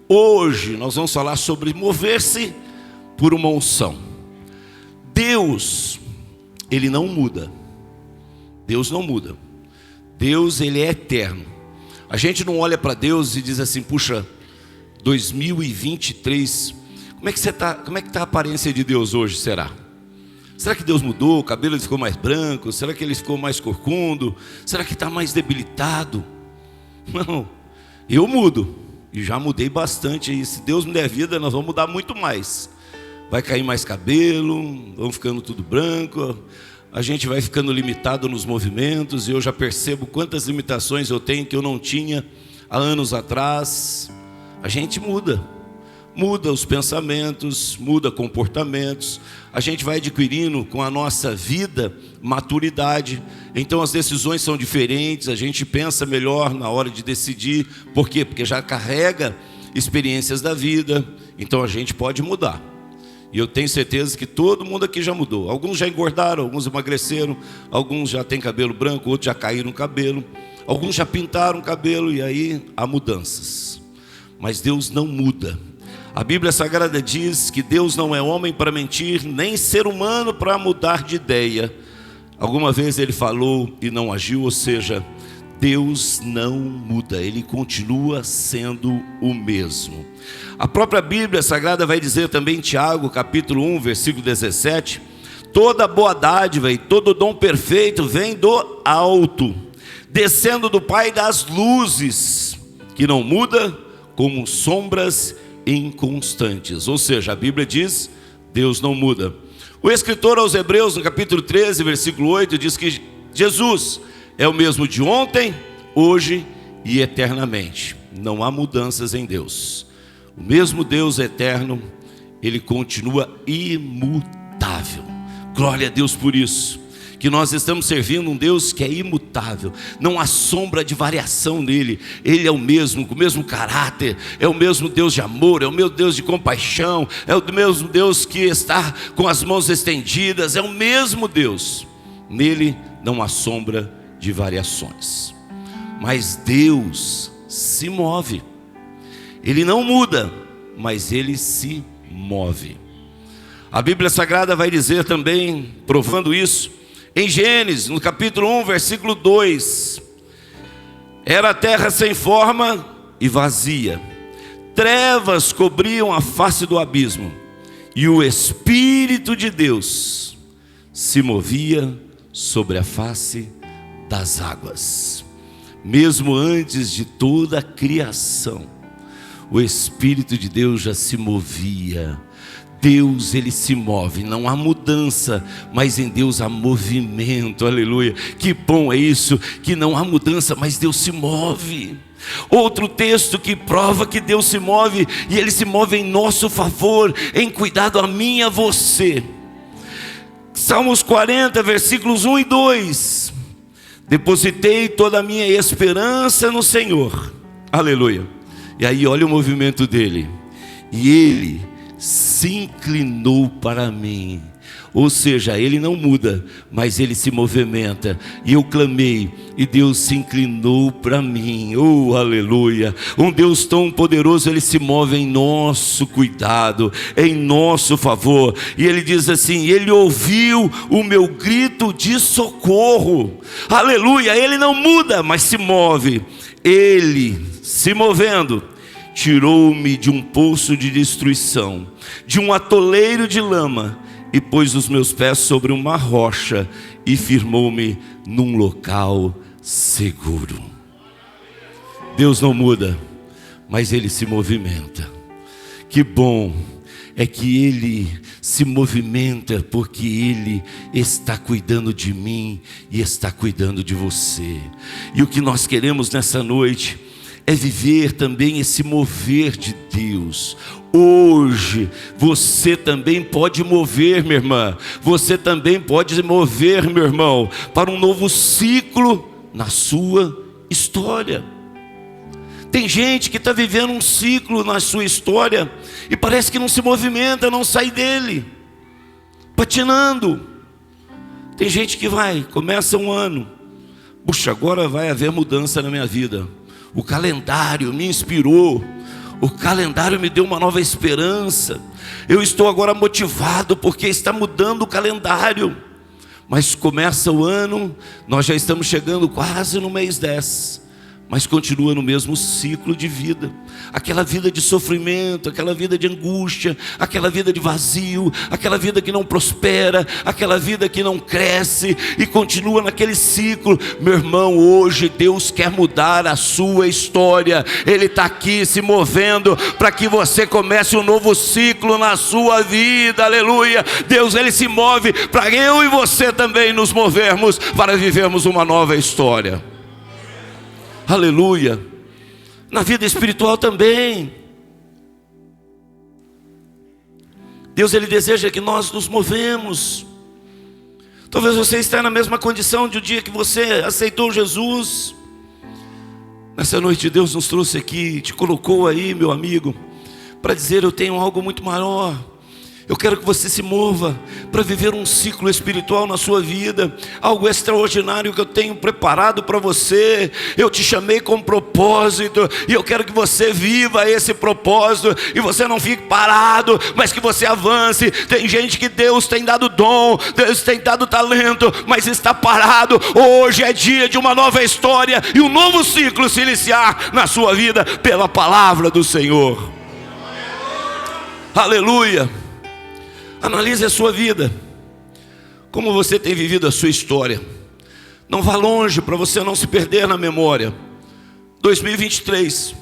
Hoje nós vamos falar sobre mover-se por uma unção. Deus, Ele não muda. Deus não muda. Deus, Ele é eterno. A gente não olha para Deus e diz assim: puxa, 2023, como é que está a aparência de Deus hoje, será? Será que Deus mudou? O cabelo ficou mais branco? Será que Ele ficou mais corcundo? Será que está mais debilitado? Não, eu mudo. E já mudei bastante. E se Deus me der vida, nós vamos mudar muito mais. Vai cair mais cabelo, vamos ficando tudo branco. A gente vai ficando limitado nos movimentos. E eu já percebo quantas limitações eu tenho que eu não tinha há anos atrás. A gente muda. Muda os pensamentos, muda comportamentos. A gente vai adquirindo com a nossa vida maturidade. Então as decisões são diferentes. A gente pensa melhor na hora de decidir. Por quê? Porque já carrega experiências da vida. Então a gente pode mudar. E eu tenho certeza que todo mundo aqui já mudou. Alguns já engordaram, alguns emagreceram. Alguns já têm cabelo branco, outros já caíram o cabelo. Alguns já pintaram o cabelo. E aí há mudanças. Mas Deus não muda. A Bíblia Sagrada diz que Deus não é homem para mentir, nem ser humano para mudar de ideia. Alguma vez Ele falou e não agiu, ou seja, Deus não muda, Ele continua sendo o mesmo. A própria Bíblia Sagrada vai dizer também em Tiago, capítulo 1, versículo 17, toda boa dádiva e todo dom perfeito vem do alto, descendo do Pai das luzes, que não muda como sombras inconstantes. Ou seja, a Bíblia diz, Deus não muda. O escritor aos Hebreus, no capítulo 13, versículo 8, diz que Jesus é o mesmo de ontem, hoje e eternamente. Não há mudanças em Deus. O mesmo Deus eterno, Ele continua imutável. Glória a Deus por isso, que nós estamos servindo um Deus que é imutável, não há sombra de variação nele. Ele é o mesmo, com o mesmo caráter, é o mesmo Deus de amor, é o mesmo Deus de compaixão, é o mesmo Deus que está com as mãos estendidas, é o mesmo Deus. Nele não há sombra de variações. Mas Deus se move. Ele não muda, mas Ele se move. A Bíblia Sagrada vai dizer também, provando isso, em Gênesis, no capítulo 1, versículo 2, era a terra sem forma e vazia, trevas cobriam a face do abismo, e o Espírito de Deus se movia sobre a face das águas. Mesmo antes de toda a criação, o Espírito de Deus já se movia. Deus, Ele se move, não há mudança, mas em Deus há movimento, aleluia. Que bom é isso, que não há mudança, mas Deus se move. Outro texto que prova que Deus se move, e Ele se move em nosso favor, em cuidado a mim e a você. Salmos 40, versículos 1 e 2. Depositei toda a minha esperança no Senhor, aleluia. E aí olha o movimento dele, e Ele se inclinou para mim. Ou seja, Ele não muda, mas Ele se movimenta. E eu clamei, e Deus se inclinou para mim. Oh, aleluia. Um Deus tão poderoso, Ele se move em nosso cuidado, em nosso favor. E Ele diz assim, Ele ouviu o meu grito de socorro. Aleluia, Ele não muda, mas se move. Ele se movendo, tirou-me de um poço de destruição, de um atoleiro de lama, e pôs os meus pés sobre uma rocha, e firmou-me num local seguro. Deus não muda, mas Ele se movimenta. Que bom é que Ele se movimenta, porque Ele está cuidando de mim e está cuidando de você. E o que nós queremos nessa noite é viver também esse mover de Deus. Hoje você também pode mover, minha irmã. Você também pode mover, meu irmão, para um novo ciclo na sua história. Tem gente que está vivendo um ciclo na sua história e parece que não se movimenta, não sai dele, patinando. Tem gente que começa um ano, puxa, agora vai haver mudança na minha vida. O calendário me inspirou. O calendário me deu uma nova esperança. Eu estou agora motivado porque está mudando o calendário. Mas começa o ano, nós já estamos chegando quase no mês 10. Mas continua no mesmo ciclo de vida. Aquela vida de sofrimento, aquela vida de angústia, aquela vida de vazio, aquela vida que não prospera, aquela vida que não cresce e continua naquele ciclo. Meu irmão, hoje Deus quer mudar a sua história. Ele está aqui se movendo para que você comece um novo ciclo na sua vida, aleluia. Deus, Ele se move para eu e você também nos movermos para vivermos uma nova história. Aleluia. Na vida espiritual também. Deus, Ele deseja que nós nos movemos. Talvez você esteja na mesma condição de o dia que você aceitou Jesus. Nessa noite Deus nos trouxe aqui, te colocou aí, meu amigo, para dizer: eu tenho algo muito maior. Eu quero que você se mova para viver um ciclo espiritual na sua vida, algo extraordinário que eu tenho preparado para você. Eu te chamei com propósito e eu quero que você viva esse propósito e você não fique parado, mas que você avance. Tem gente que Deus tem dado dom, Deus tem dado talento, mas está parado. Hoje é dia de uma nova história e um novo ciclo se iniciar na sua vida pela palavra do Senhor. Aleluia. Analise a sua vida, como você tem vivido a sua história. Não vá longe para você não se perder na memória. 2023,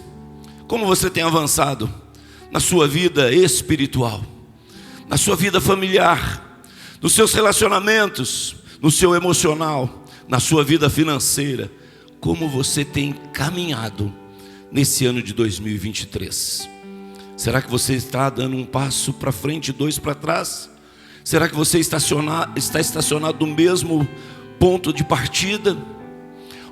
como você tem avançado na sua vida espiritual, na sua vida familiar, nos seus relacionamentos, no seu emocional, na sua vida financeira. Como você tem caminhado nesse ano de 2023? Será que você está dando um passo para frente e 2 para trás? Será que você está estacionado no mesmo ponto de partida?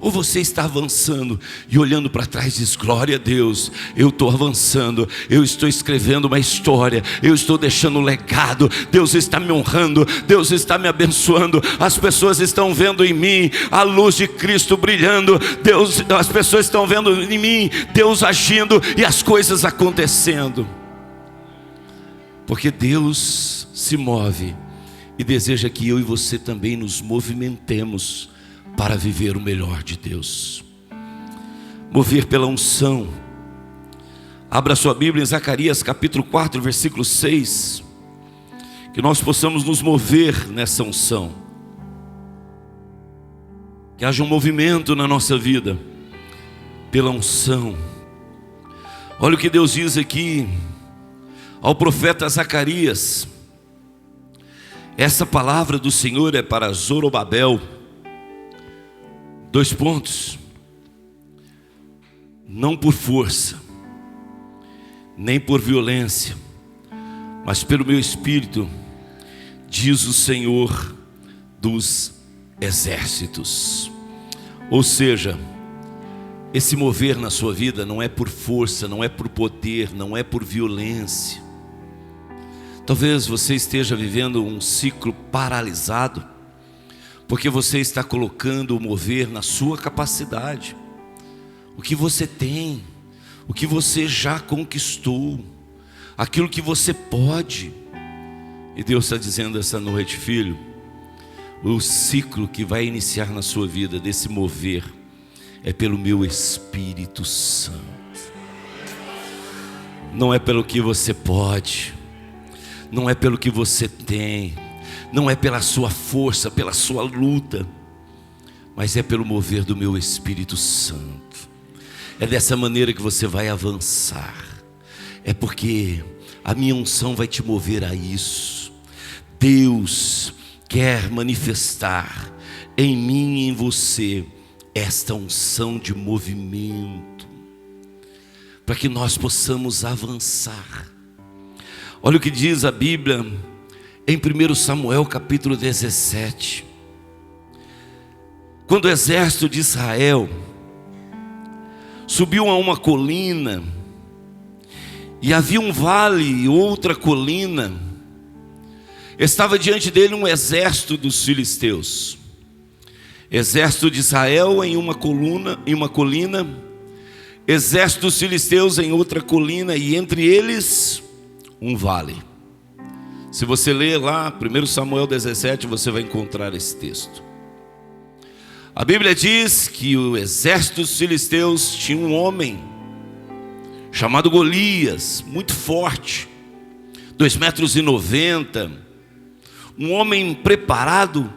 Ou você está avançando e olhando para trás diz: glória a Deus, eu estou avançando, eu estou escrevendo uma história, eu estou deixando um legado, Deus está me honrando, Deus está me abençoando, as pessoas estão vendo em mim a luz de Cristo brilhando, as pessoas estão vendo em mim Deus agindo e as coisas acontecendo. Porque Deus se move e deseja que eu e você também nos movimentemos para viver o melhor de Deus. Mover pela unção. Abra sua Bíblia em Zacarias capítulo 4, versículo 6. Que nós possamos nos mover nessa unção. Que haja um movimento na nossa vida pela unção. Olha o que Deus diz aqui ao profeta Zacarias. Essa palavra do Senhor é para Zorobabel. 2 pontos. Não por força, nem por violência, mas pelo meu espírito, diz o Senhor dos exércitos. Ou seja, esse mover na sua vida não é por força, não é por poder, não é por violência. Talvez você esteja vivendo um ciclo paralisado, porque você está colocando o mover na sua capacidade. O que você tem, o que você já conquistou, aquilo que você pode. E Deus está dizendo essa noite: filho, o ciclo que vai iniciar na sua vida desse mover é pelo meu Espírito Santo. Não é pelo que você pode, não é pelo que você tem, não é pela sua força, pela sua luta, mas é pelo mover do meu Espírito Santo. É dessa maneira que você vai avançar. É porque a minha unção vai te mover a isso. Deus quer manifestar em mim e em você esta unção de movimento, para que nós possamos avançar. Olha o que diz a Bíblia em 1 Samuel capítulo 17. Quando o exército de Israel subiu a uma colina, e havia um vale e outra colina, estava diante dele um exército dos filisteus. Exército de Israel em uma colina, exército dos filisteus em outra colina, e entre eles um vale. Se você ler lá 1 Samuel 17, você vai encontrar esse texto. A Bíblia diz que o exército dos filisteus tinha um homem chamado Golias, muito forte, 2,90 m, um homem preparado,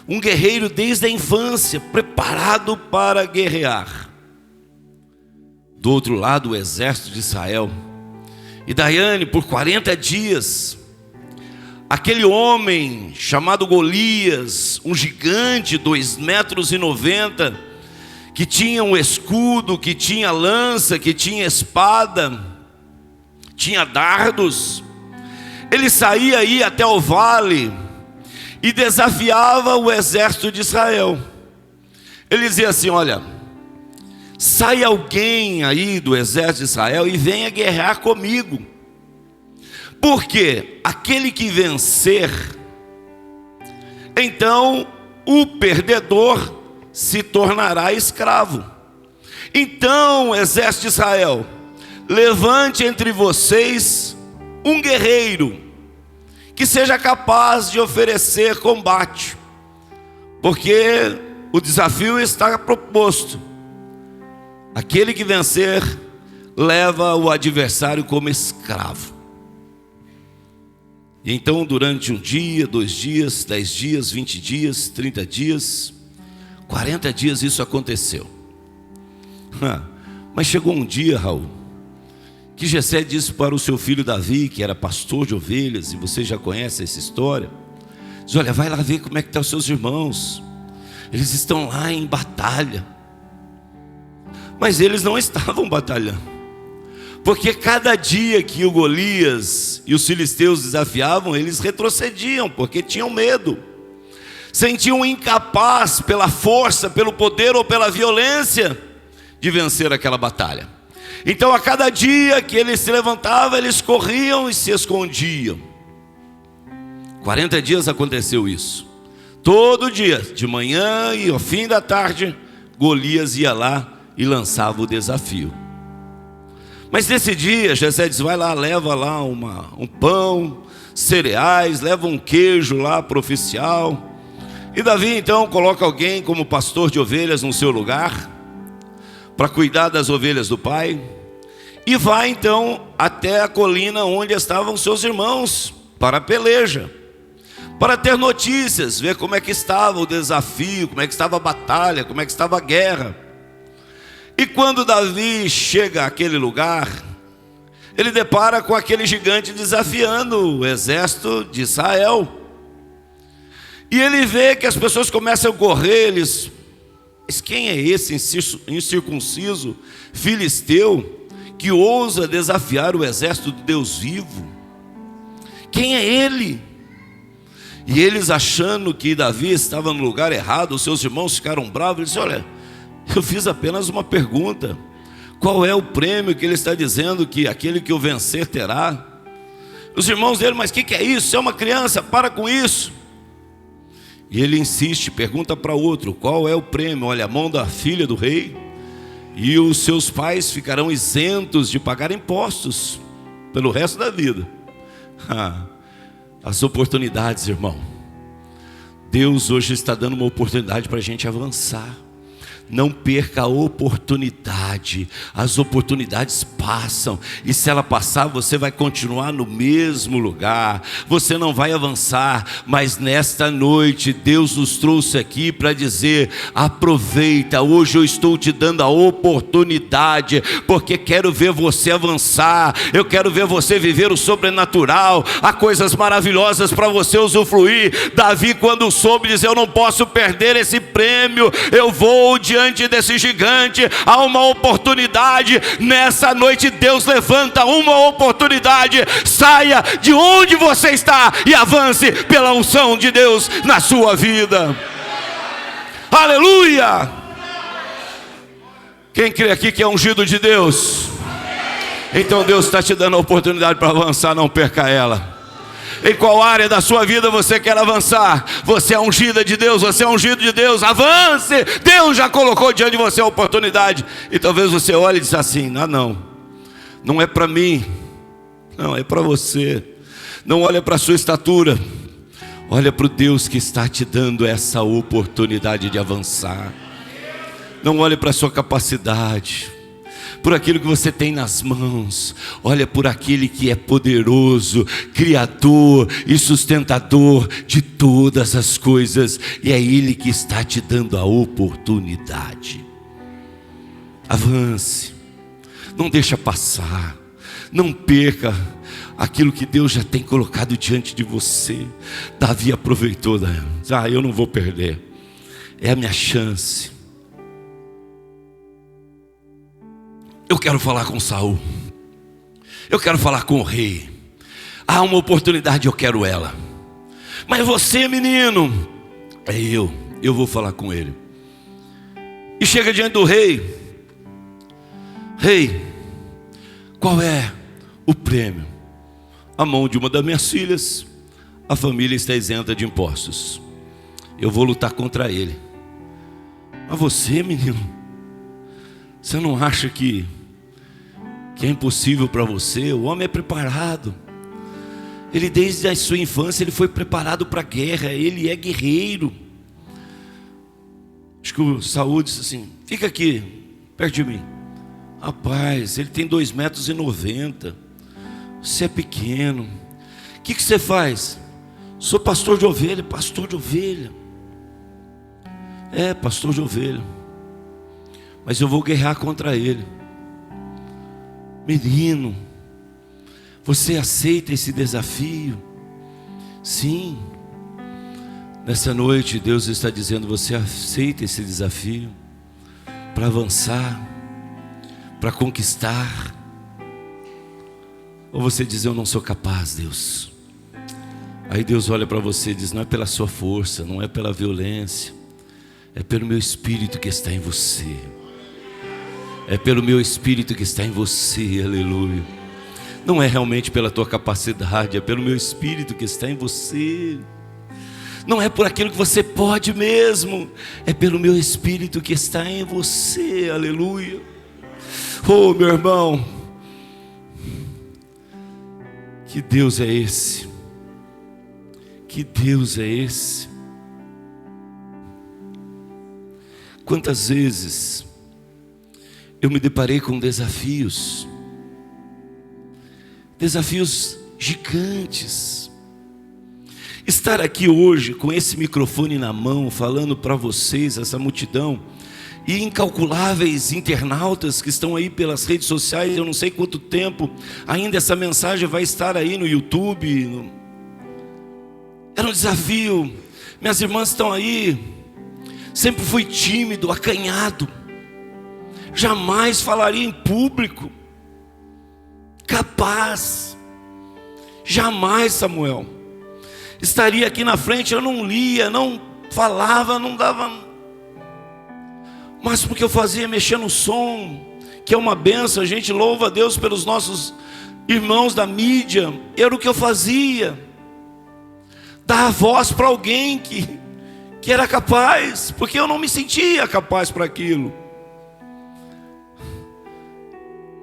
um guerreiro desde a infância, preparado para guerrear. Do outro lado, o exército de Israel. E Daiane, por 40 dias, aquele homem chamado Golias, um gigante, 2,90 m, que tinha um escudo, que tinha lança, que tinha espada, tinha dardos, ele saía aí até o vale e desafiava o exército de Israel. Ele dizia assim: olha, sai alguém aí do exército de Israel e venha guerrear comigo, porque aquele que vencer, então o perdedor se tornará escravo. Então, exército de Israel, levante entre vocês um guerreiro que seja capaz de oferecer combate, porque o desafio está proposto. Aquele que vencer leva o adversário como escravo. E então, durante um dia, 2 dias, 10 dias, 20 dias, 30 dias, 40 dias isso aconteceu. Mas chegou um dia, Raul, que Jessé disse para o seu filho Davi, que era pastor de ovelhas, e você já conhece essa história, diz: olha, vai lá ver como é que estão os seus irmãos, eles estão lá em batalha. Mas eles não estavam batalhando, porque cada dia que o Golias e os filisteus desafiavam, eles retrocediam, porque tinham medo, sentiam incapaz pela força, pelo poder ou pela violência de vencer aquela batalha. Então, a cada dia que eles se levantavam, eles corriam e se escondiam. 40 dias aconteceu isso. Todo dia, de manhã e ao fim da tarde, Golias ia lá e lançava o desafio. Mas nesse dia, Jessé diz: vai lá, leva lá um pão, cereais, leva um queijo lá para o oficial. E Davi então coloca alguém como pastor de ovelhas no seu lugar, para cuidar das ovelhas do pai, e vai então até a colina onde estavam seus irmãos, para a peleja, para ter notícias, ver como é que estava o desafio, como é que estava a batalha, como é que estava a guerra. E quando Davi chega àquele lugar, ele depara com aquele gigante desafiando o exército de Israel. E ele vê que as pessoas começam a correr, mas quem é esse incircunciso filisteu que ousa desafiar o exército de Deus vivo? Quem é ele? E eles, achando que Davi estava no lugar errado, os seus irmãos ficaram bravos. Eles disseram: olha, eu fiz apenas uma pergunta. Qual é o prêmio que ele está dizendo que aquele que o vencer terá? Os irmãos dele: mas o que é isso? Você é uma criança, para com isso. E ele insiste, pergunta para outro: qual é o prêmio? Olha, a mão da filha do rei, e os seus pais ficarão isentos de pagar impostos pelo resto da vida. As oportunidades, irmão. Deus hoje está dando uma oportunidade para a gente avançar. Não perca a oportunidade. As oportunidades passam, e se ela passar, você vai continuar no mesmo lugar, você não vai avançar. Mas nesta noite Deus nos trouxe aqui para dizer: aproveita, hoje eu estou te dando a oportunidade, porque quero ver você avançar, eu quero ver você viver o sobrenatural. Há coisas maravilhosas para você usufruir. Davi, quando soube, diz: eu não posso perder esse prêmio, eu vou diante desse gigante. Há uma oportunidade nessa noite. Deus levanta uma oportunidade. Saia de onde você está e avance pela unção de Deus na sua vida. Aleluia! Quem crê aqui que é ungido de Deus? Então Deus está te dando a oportunidade para avançar, não perca ela. Em qual área da sua vida você quer avançar? Você é ungida de Deus, você é ungido de Deus. Avance! Deus já colocou diante de você a oportunidade. E talvez você olhe e diz assim: não é para mim, não, é para você. Não olha para a sua estatura, olha para o Deus que está te dando essa oportunidade de avançar. Não olhe para a sua capacidade, por aquilo que você tem nas mãos. Olha por aquele que é poderoso, criador e sustentador de todas as coisas. E é Ele que está te dando a oportunidade. Avance, não deixa passar, não perca aquilo que Deus já tem colocado diante de você. Davi aproveitou, eu não vou perder, é a minha chance. Eu quero falar com Saul, eu quero falar com o rei. Há uma oportunidade, eu quero ela. Mas você, menino, eu vou falar com ele. E chega diante do rei: rei, qual é o prêmio? A mão de uma das minhas filhas, a família está isenta de impostos. Eu vou lutar contra ele. Mas você, menino, você não acha que é impossível para você? O homem é preparado. Ele desde a sua infância ele foi preparado para a guerra. Ele é guerreiro. Acho que o Saul disse assim: fica aqui, perto de mim. Rapaz, ele tem 2,90 m. Você é pequeno. O que você faz? Sou pastor de ovelha. Pastor de ovelha? É, pastor de ovelha. Mas eu vou guerrear contra ele. Menino, você aceita esse desafio? Sim. Nessa noite Deus está dizendo: você aceita esse desafio para avançar, para conquistar? Ou você diz: eu não sou capaz, Deus? Aí Deus olha para você e diz: não é pela sua força, não é pela violência, é pelo meu Espírito que está em você. É pelo meu Espírito que está em você, aleluia. Não é realmente pela tua capacidade, é pelo meu Espírito que está em você. Não é por aquilo que você pode mesmo, é pelo meu Espírito que está em você, aleluia. Oh, meu irmão, que Deus é esse? Que Deus é esse? Quantas vezes eu me deparei com desafios gigantes. Estar aqui hoje com esse microfone na mão, falando para vocês, essa multidão, e incalculáveis internautas que estão aí pelas redes sociais, eu não sei quanto tempo ainda essa mensagem vai estar aí no YouTube. Era um desafio. Minhas irmãs estão aí. Sempre fui tímido, acanhado, jamais falaria em público, capaz, jamais, Samuel, estaria aqui na frente. Eu não lia, não falava, não dava, mas porque eu fazia, mexer no som, que é uma benção. A gente louva a Deus pelos nossos irmãos da mídia. Era o que eu fazia, dar a voz para alguém que era capaz, porque eu não me sentia capaz para aquilo.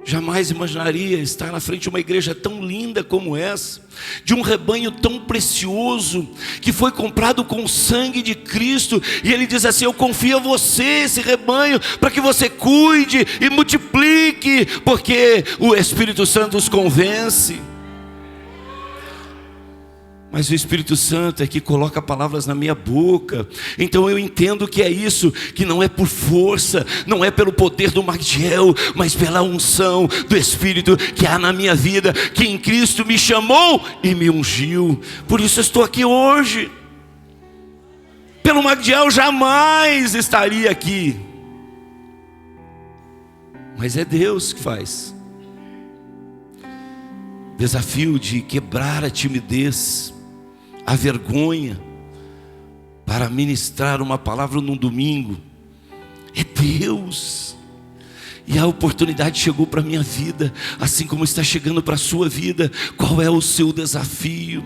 Jamais imaginaria estar na frente de uma igreja tão linda como essa, de um rebanho tão precioso, que foi comprado com o sangue de Cristo. E Ele diz assim: eu confio a você, esse rebanho, para que você cuide e multiplique, porque o Espírito Santo os convence. Mas o Espírito Santo é que coloca palavras na minha boca. Então eu entendo que é isso, que não é por força, não é pelo poder do Magdiel, mas pela unção do Espírito que há na minha vida, que em Cristo me chamou e me ungiu. Por isso eu estou aqui hoje. Pelo Magdiel jamais estaria aqui, mas é Deus que faz. Desafio de quebrar a timidez, a vergonha, para ministrar uma palavra num domingo. É Deus. E a oportunidade chegou para a minha vida, assim como está chegando para a sua vida. Qual é o seu desafio?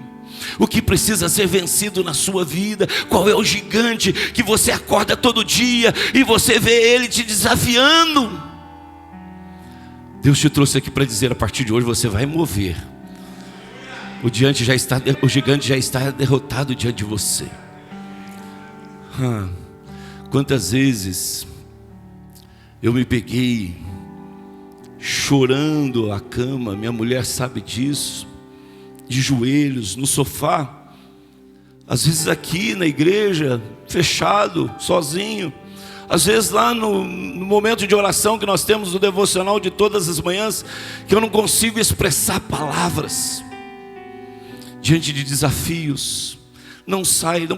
O que precisa ser vencido na sua vida? Qual é o gigante que você acorda todo dia e você vê ele te desafiando? Deus te trouxe aqui para dizer: a partir de hoje você vai mover. O gigante já está derrotado diante de você. Quantas vezes eu me peguei chorando à cama, minha mulher sabe disso, de joelhos, no sofá, às vezes aqui na igreja, fechado, sozinho, às vezes lá no momento de oração que nós temos no devocional de todas as manhãs, que eu não consigo expressar palavras, diante de desafios, não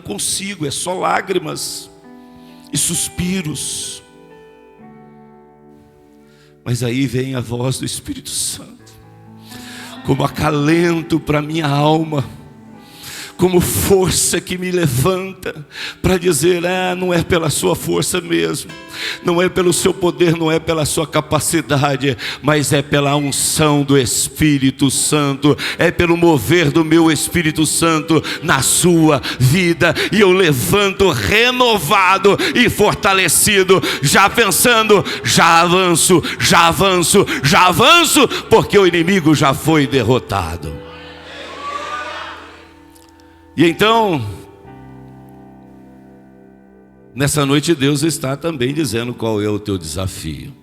consigo, é só lágrimas e suspiros. Mas aí vem a voz do Espírito Santo, como acalento para minha alma, como força que me levanta para dizer: não é pela sua força mesmo, não é pelo seu poder, não é pela sua capacidade, mas é pela unção do Espírito Santo, é pelo mover do meu Espírito Santo na sua vida. E eu levanto renovado e fortalecido, já pensando: já avanço, já avanço, já avanço, porque o inimigo já foi derrotado. E então, nessa noite Deus está também dizendo qual é o teu desafio.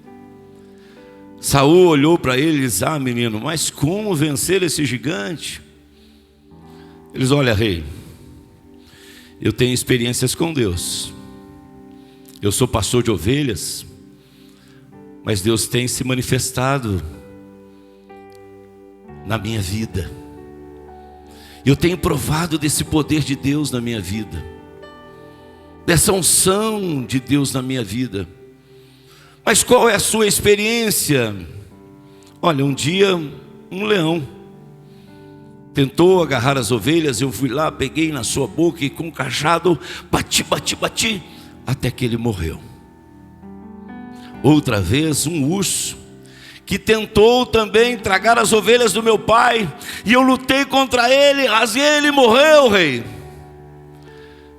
Saul olhou para ele e disse: menino, mas como vencer esse gigante? Eles: olha, rei, eu tenho experiências com Deus, eu sou pastor de ovelhas, mas Deus tem se manifestado na minha vida. Eu tenho provado desse poder de Deus na minha vida, dessa unção de Deus na minha vida. Mas qual é a sua experiência? Olha, um dia um leão tentou agarrar as ovelhas, eu fui lá, peguei na sua boca e com um cajado bati, até que ele morreu. Outra vez um urso que tentou também tragar as ovelhas do meu pai, e eu lutei contra ele, rasguei ele e morreu, rei.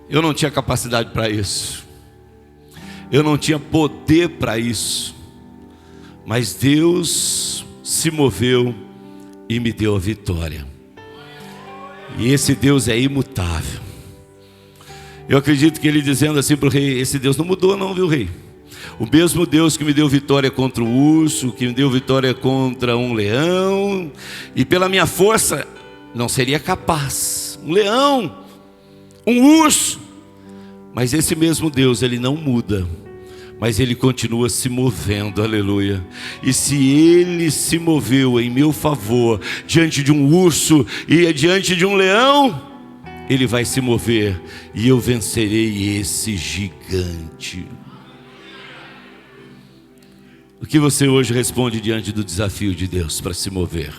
Eu não tinha capacidade para isso, eu não tinha poder para isso, mas Deus se moveu e me deu a vitória. E esse Deus é imutável. Eu acredito que ele dizendo assim para o rei: esse Deus não mudou não, viu, rei? O mesmo Deus que me deu vitória contra o urso, que me deu vitória contra um leão, e pela minha força não seria capaz, um leão, um urso, mas esse mesmo Deus, ele não muda, mas ele continua se movendo, aleluia. E se ele se moveu em meu favor, diante de um urso e diante de um leão, ele vai se mover, e eu vencerei esse gigante. O que você hoje responde diante do desafio de Deus para se mover?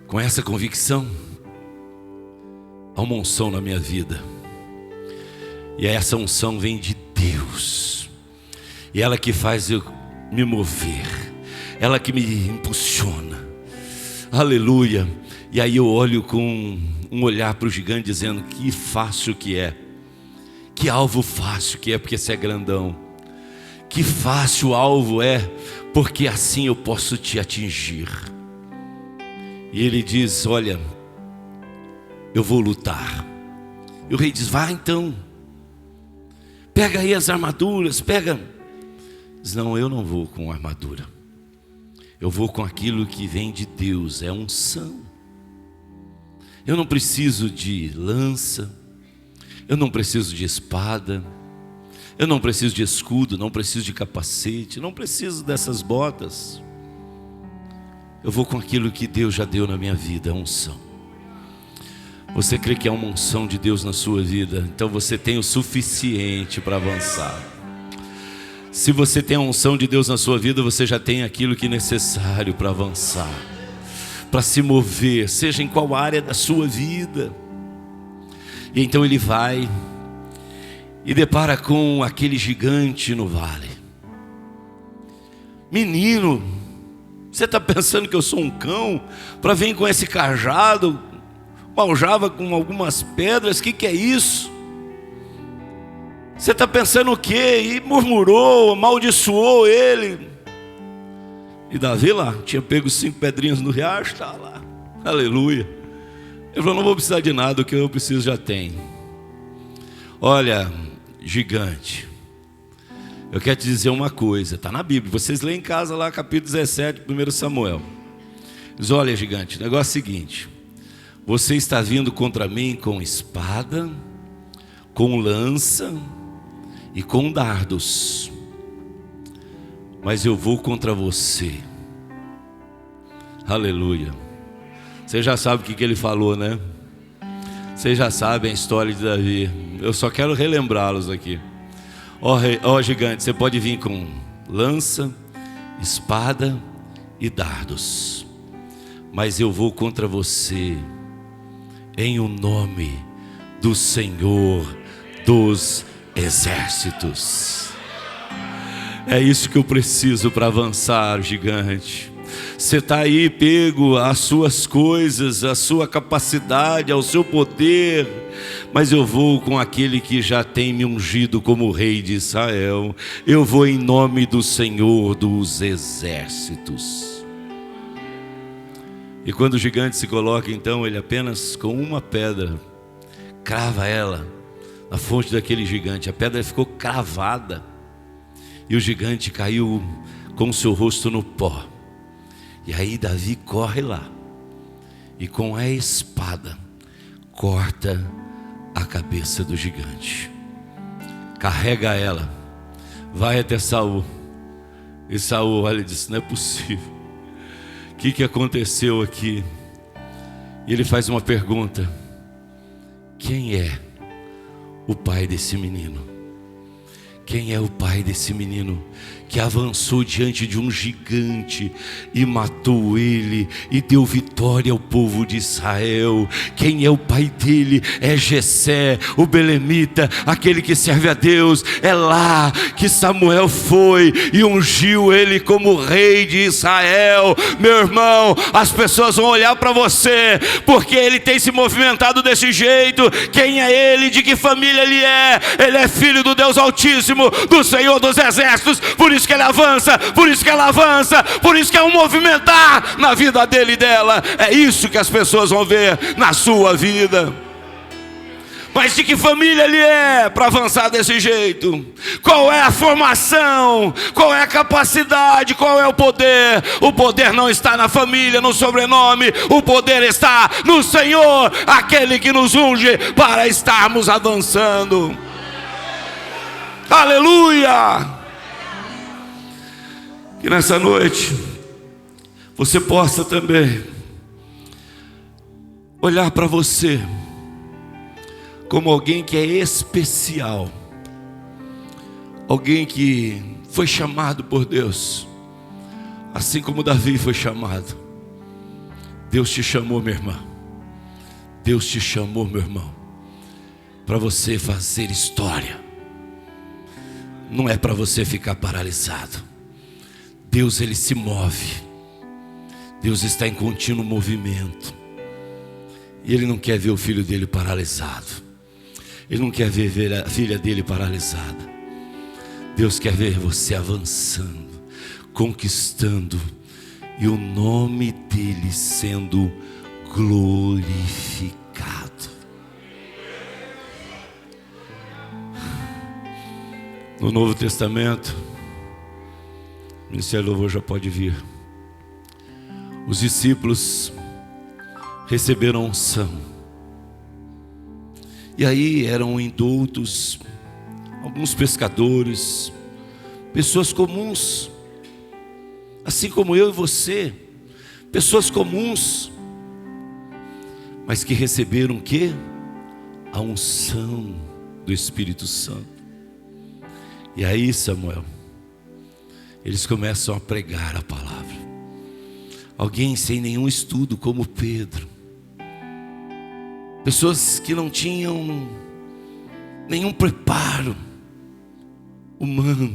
Com essa convicção, há uma unção na minha vida, e essa unção vem de Deus, e ela que faz eu me mover, ela que me impulsiona, aleluia. E aí eu olho com um olhar para o gigante, dizendo: que fácil que é, que alvo fácil que é, porque você é grandão. Que fácil alvo é, porque assim eu posso te atingir. E ele diz: olha, eu vou lutar. E o rei diz: vai então, pega aí as armaduras, pega. Diz: não, eu não vou com armadura, eu vou com aquilo que vem de Deus, é unção. Eu não preciso de lança, eu não preciso de espada, eu não preciso de escudo, não preciso de capacete, não preciso dessas botas. Eu vou com aquilo que Deus já deu na minha vida, a unção. Você crê que é uma unção de Deus na sua vida? Então você tem o suficiente para avançar. Se você tem a unção de Deus na sua vida, você já tem aquilo que é necessário para avançar, para se mover, seja em qual área da sua vida. E então ele vai e depara com aquele gigante no vale. Menino, Você está pensando que eu sou um cão para vir com esse cajado, aljava com algumas pedras? Que é isso? Você está pensando o quê? E murmurou, amaldiçoou ele. E Davi lá, tinha pego 5 pedrinhas no riacho, está lá, aleluia. Ele falou, não vou precisar de nada, o que eu preciso já tem. Olha, gigante, eu quero te dizer uma coisa, está na Bíblia, vocês leem em casa lá, capítulo 17, 1 Samuel. Diz, olha gigante, o negócio é o seguinte, você está vindo contra mim com espada, com lança e com dardos, mas eu vou contra você. Aleluia. Você já sabe o que ele falou, né? Vocês já sabem a história de Davi. Eu só quero relembrá-los aqui. Ó gigante, você pode vir com lança, espada e dardos, mas eu vou contra você em o nome do Senhor dos Exércitos. É isso que eu preciso para avançar, gigante. Você está aí pego às suas coisas, à sua capacidade, ao seu poder, mas eu vou com aquele que já tem me ungido como rei de Israel. Eu vou em nome do Senhor dos Exércitos. E quando o gigante se coloca, então, ele apenas com uma pedra crava ela na fonte daquele gigante. A pedra ficou cravada e o gigante caiu com o seu rosto no pó. E aí Davi corre lá e com a espada corta a cabeça do gigante, carrega ela, vai até Saul. E Saul olha e diz, não é possível, o que aconteceu aqui? E ele faz uma pergunta, quem é o pai desse menino? Quem é o pai desse menino que avançou diante de um gigante e matou ele e deu vitória ao povo de Israel? Quem é o pai dele? É Jessé, o belemita, aquele que serve a Deus. É lá que Samuel foi e ungiu ele como rei de Israel. Meu irmão, as pessoas vão olhar para você porque ele tem se movimentado desse jeito. Quem é ele? De que família ele é? Ele é filho do Deus Altíssimo, do Senhor dos Exércitos. Por isso que ele avança, por isso que ela avança, por isso que é um movimentar na vida dele e dela. É isso que as pessoas vão ver na sua vida. Mas de que família ele é para avançar desse jeito? Qual é a formação? Qual é a capacidade? Qual é o poder? O poder não está na família, no sobrenome. O poder está no Senhor, aquele que nos unge para estarmos avançando. Aleluia! Que nessa noite você possa também olhar para você como alguém que é especial, alguém que foi chamado por Deus, assim como Davi foi chamado. Deus te chamou, minha irmã. Deus te chamou, meu irmão, para você fazer história. Não é para você ficar paralisado. Deus, ele se move. Deus está em contínuo movimento. E ele não quer ver o filho dele paralisado. Ele não quer ver a filha dele paralisada. Deus quer ver você avançando, conquistando, e o nome dele sendo glorificado. No Novo Testamento, o Ministério do Louvor já pode vir. Os discípulos receberam unção. E aí eram indoutos, alguns pescadores, pessoas comuns, assim como eu e você, pessoas comuns, mas que receberam o quê? A unção do Espírito Santo. E aí, Samuel, eles começam a pregar a palavra. Alguém sem nenhum estudo, como Pedro. Pessoas que não tinham nenhum preparo humano,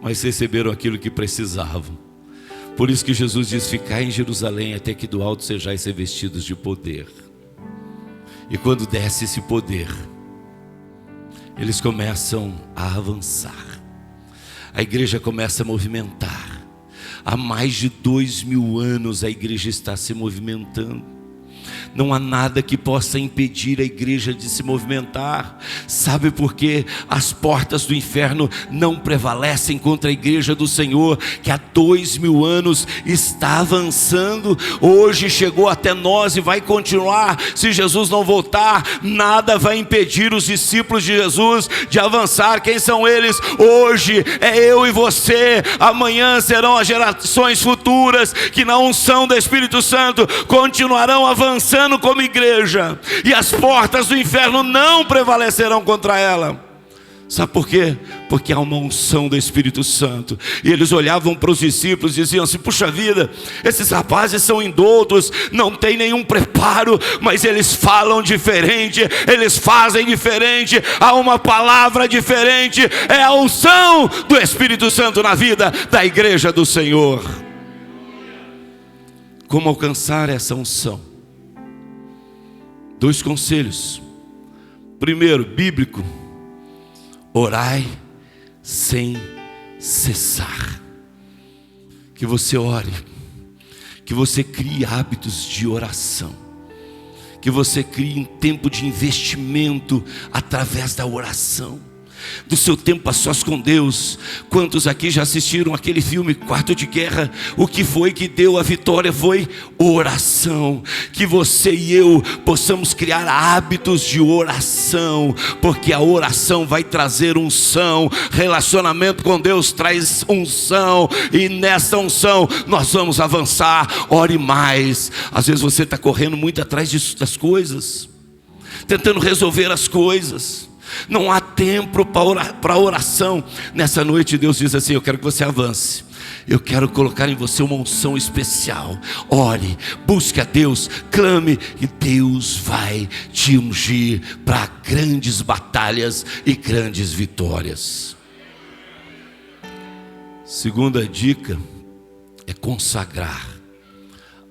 mas receberam aquilo que precisavam Por isso que Jesus diz: ficai em Jerusalém até que do alto sejais revestidos de poder. E quando desce esse poder, eles começam a avançar. A igreja começa a movimentar. Há mais de 2000 anos a igreja está se movimentando. Não há nada que possa impedir a igreja de se movimentar. Sabe por quê? As portas do inferno não prevalecem contra a igreja do Senhor, que há 2000 anos está avançando. Hoje chegou até nós e vai continuar. Se Jesus não voltar, nada vai impedir os discípulos de Jesus de avançar. Quem são eles? Hoje é eu e você. Amanhã serão as gerações futuras que na unção do Espírito Santo continuarão avançando como igreja, e as portas do inferno não prevalecerão contra ela. Sabe por quê? Porque há uma unção do Espírito Santo. E eles olhavam para os discípulos e diziam assim: puxa vida, esses rapazes são indoutos, não tem nenhum preparo, mas eles falam diferente, eles fazem diferente, há uma palavra diferente. É a unção do Espírito Santo na vida da igreja do Senhor. Como alcançar essa unção? 2 conselhos. Primeiro, bíblico: orai sem cessar. Que você ore, que você crie hábitos de oração, que você crie um tempo de investimento através da oração, do seu tempo a sós com Deus. Quantos aqui já assistiram aquele filme Quarto de Guerra? O que foi que deu a vitória foi oração. Que você e eu possamos criar hábitos de oração, porque a oração vai trazer unção. Relacionamento com Deus traz unção, e nessa unção nós vamos avançar. Ore mais. Às vezes você está correndo muito atrás das coisas, tentando resolver as coisas. Não há tempo para oração. Nessa noite Deus diz assim: eu quero que você avance. Eu quero colocar em você uma unção especial. Ore, busque a Deus, clame, e Deus vai te ungir para grandes batalhas e grandes vitórias. Segunda dica é consagrar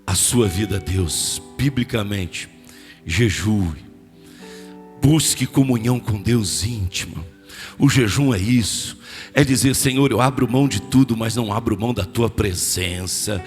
a sua vida a Deus. Biblicamente, jejue. Busque comunhão com Deus íntima. O jejum é isso. É dizer: Senhor, eu abro mão de tudo, mas não abro mão da tua presença.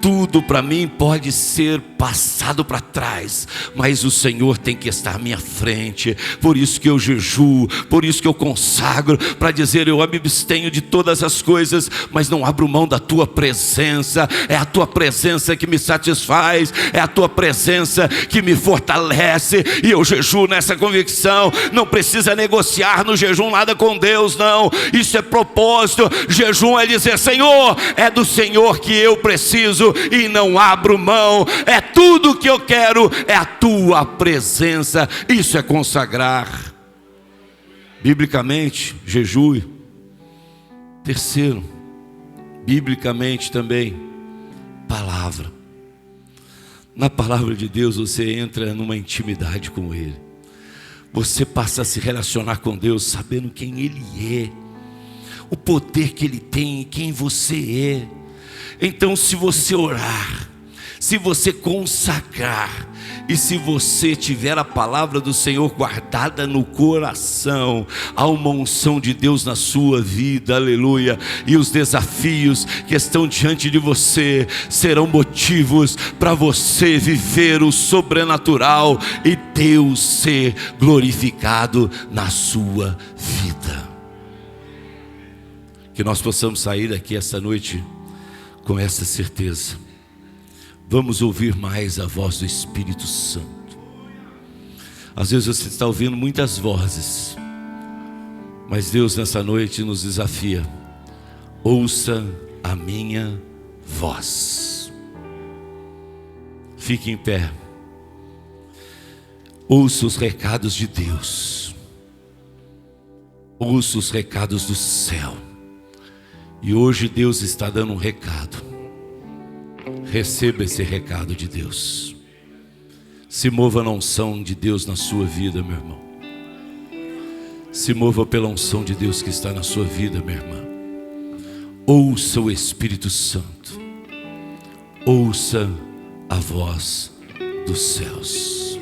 Tudo para mim pode ser passado para trás, mas o Senhor tem que estar à minha frente. Por isso que eu jejuo, por isso que eu consagro, para dizer: eu me abstenho de todas as coisas, mas não abro mão da tua presença. É a tua presença que me satisfaz, é a tua presença que me fortalece, e eu jejuo nessa convicção. Não precisa negociar no jejum nada com Deus, não. Isso é propósito. Jejum é dizer: Senhor, é do Senhor que eu preciso e não abro mão. É tudo que eu quero, é a tua presença. Isso é consagrar. Biblicamente, jejue. Terceiro, biblicamente também, palavra. Na palavra de Deus você entra numa intimidade com Ele. Você passa a se relacionar com Deus sabendo quem Ele é, o poder que Ele tem e quem você é. Então, se você orar, se você consagrar, e se você tiver a palavra do Senhor guardada no coração, há uma unção de Deus na sua vida, aleluia. E os desafios que estão diante de você serão motivos para você viver o sobrenatural e Deus ser glorificado na sua vida. Que nós possamos sair daqui essa noite com essa certeza. Vamos ouvir mais a voz do Espírito Santo. Às vezes você está ouvindo muitas vozes, mas Deus nessa noite nos desafia: ouça a minha voz. Fique em pé. Ouça os recados de Deus. Ouça os recados do céu. E hoje Deus está dando um recado. Receba esse recado de Deus. Se mova na unção de Deus na sua vida, meu irmão. Se mova pela unção de Deus que está na sua vida, minha irmã. Ouça o Espírito Santo. ouça a voz dos céus.